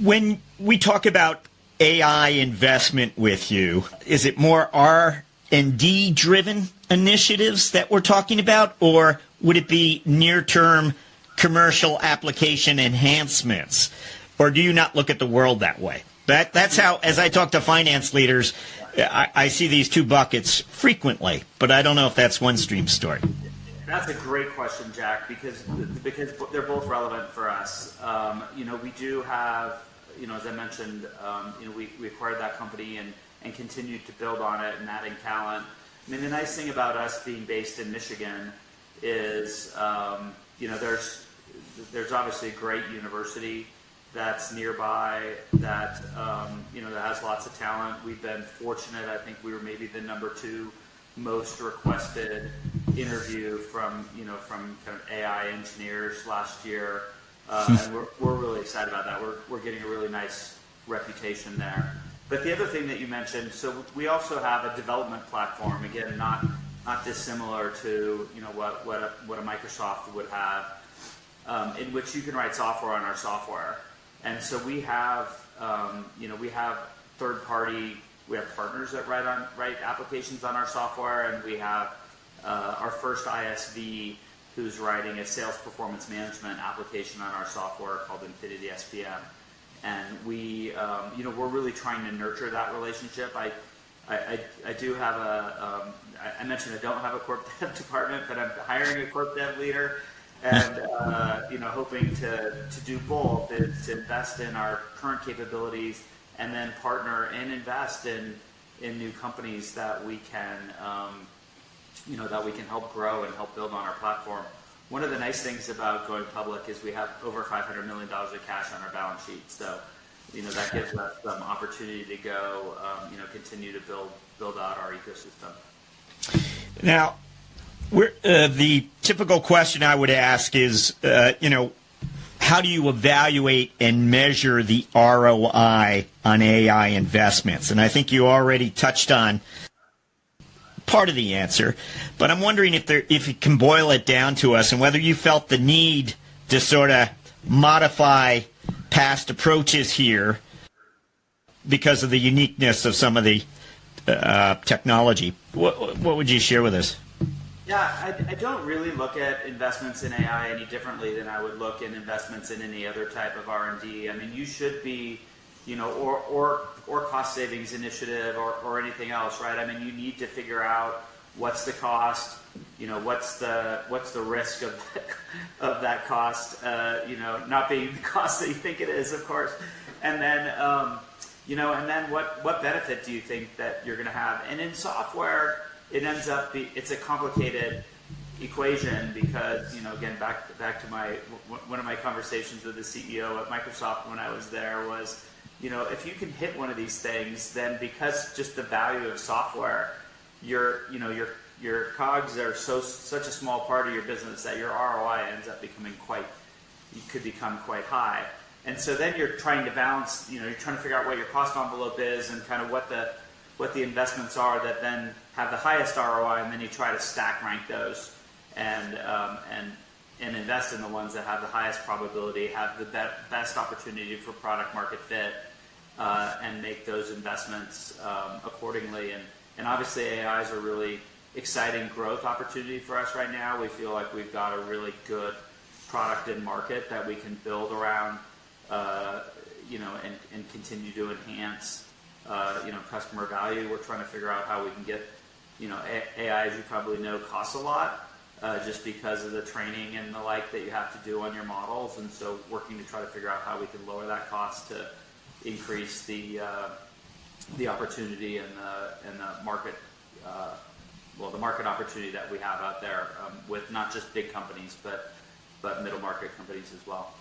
When we talk about AI investment with you, is it more R&D driven initiatives that we're talking about, or would it be near-term commercial application enhancements? Or do you not look at the world that way? That's how, as I talk to finance leaders, I see these two buckets frequently, but I don't know if that's OneStream's story. That's a great question, Jack, because they're both relevant for us. We do have, as I mentioned, we acquired that company and continued to build on it and adding talent. I mean, the nice thing about us being based in Michigan is, there's obviously a great university that's nearby that, that has lots of talent. We've been fortunate. I think we were maybe the number 2 most requested interview from kind of AI engineers last year. And we're really excited about that. We're getting a really nice reputation there. But the other thing that you mentioned, so we also have a development platform, again, not dissimilar to what a Microsoft would have, in which you can write software on our software. And so we have third party, we have partners that write applications on our software, and we have our first ISV who's writing a sales performance management application on our software called Infinity SPM. And we're really trying to nurture that relationship. I do have I mentioned I don't have a corp dev department, but I'm hiring a corp dev leader, and hoping to do both, is to invest in our current capabilities and then partner and invest in new companies that we can help grow and help build on our platform. One of the nice things about going public is we have over $500 million of cash on our balance sheet. So, that gives us some opportunity to go, continue to build out our ecosystem. Now, the typical question I would ask is, how do you evaluate and measure the ROI on AI investments? And I think you already touched on part of the answer, but I'm wondering if you can boil it down to us and whether you felt the need to sort of modify past approaches here because of the uniqueness of some of the technology. What would you share with us? Yeah, I don't really look at investments in AI any differently than I would look in investments in any other type of R&D. I mean, you should be, or cost savings initiative or anything else, right? I mean, you need to figure out what's the cost, what's the risk of that cost, not being the cost that you think it is, of course, and then what benefit do you think that you're going to have? And in software, it ends up it's a complicated equation because, again, back to one of my conversations with the CEO at Microsoft when I was there was, if you can hit one of these things, then because just the value of software, your COGS are such a small part of your business that your ROI ends up could become quite high. And so then you're trying to balance, you're trying to figure out what your cost envelope is and kind of what the investments are that then have the highest ROI, and then you try to stack rank those and invest in the ones that have the highest probability, have the best opportunity for product market fit, and make those investments accordingly. And obviously AI is a really exciting growth opportunity for us right now. We feel like we've got a really good product in market that we can build around, and continue to enhance customer value. We're trying to figure out how we can get, AI, as you probably know, costs a lot, just because of the training and the like that you have to do on your models. And so working to try to figure out how we can lower that cost to increase the opportunity and the market, the market opportunity that we have out there, with not just big companies, but middle market companies as well.